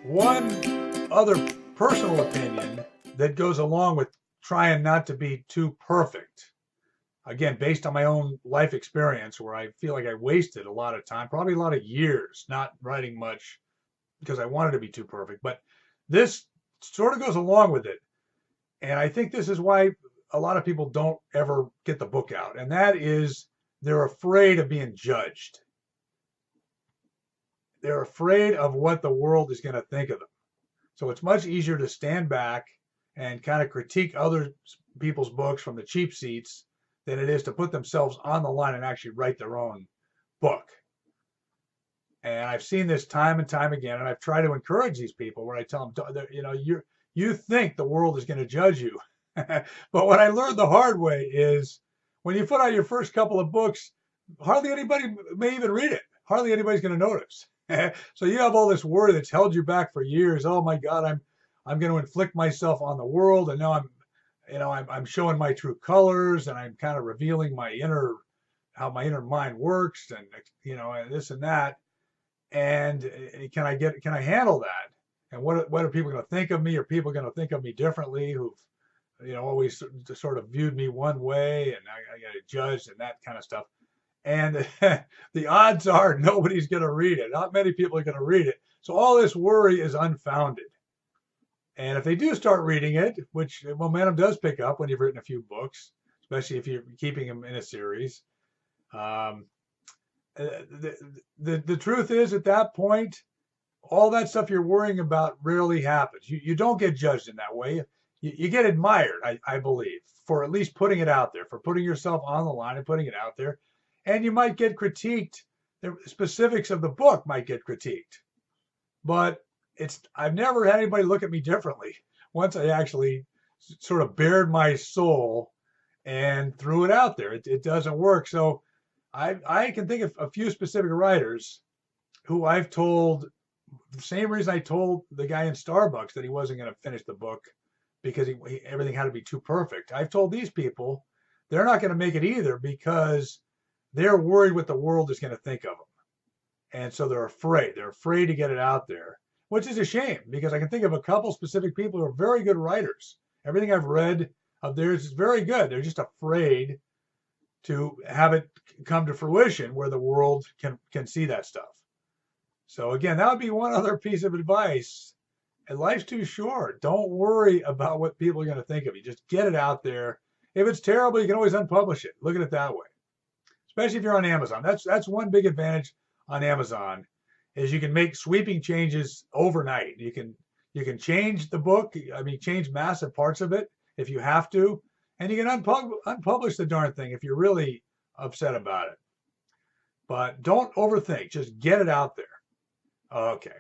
One other personal opinion that goes along with trying not to be too perfect, again, based on my own life experience, where I feel like I wasted a lot of time, probably a lot of years not writing much because I wanted to be too perfect. But this sort of goes along with it. And I think this is why a lot of people don't ever get the book out. And that is they're afraid of being judged. They're afraid of what the world is going to think of them. So it's much easier to stand back and kind of critique other people's books from the cheap seats than it is to put themselves on the line and actually write their own book. And I've seen this time and time again, and I've tried to encourage these people where I tell them, you think the world is going to judge you. But what I learned the hard way is when you put out your first couple of books, hardly anybody may even read it. Hardly anybody's going to notice. So you have all this worry that's held you back for years. Oh my God, I'm going to inflict myself on the world, and now I'm showing my true colors, and I'm kind of revealing how my inner mind works, and and this and that. And can I handle that? And what are people going to think of me? Are people going to think of me differently who've always sort of viewed me one way, and I got judged and that kind of stuff. And the odds are nobody's going to read it. Not many people are going to read it. So all this worry is unfounded. And if they do start reading it, which momentum does pick up when you've written a few books, especially if you're keeping them in a series, the truth is at that point, all that stuff you're worrying about rarely happens. You don't get judged in that way. You get admired, I believe, for at least putting it out there, for putting yourself on the line and putting it out there. And you might get critiqued. The specifics of the book might get critiqued. But I've never had anybody look at me differently once I actually sort of bared my soul and threw it out there. It doesn't work. So I can think of a few specific writers who I've told the same reason I told the guy in Starbucks that he wasn't going to finish the book because everything had to be too perfect. I've told these people they're not going to make it either because they're worried what the world is going to think of them. And so they're afraid. They're afraid to get it out there, which is a shame because I can think of a couple specific people who are very good writers. Everything I've read of theirs is very good. They're just afraid to have it come to fruition where the world can see that stuff. So again, that would be one other piece of advice. And life's too short. Don't worry about what people are going to think of you. Just get it out there. If it's terrible, you can always unpublish it. Look at it that way. Especially if you're on Amazon. That's one big advantage on Amazon is you can make sweeping changes overnight. You can change the book. Change massive parts of it if you have to, and you can unpublish the darn thing if you're really upset about it. But don't overthink. Just get it out there. Okay.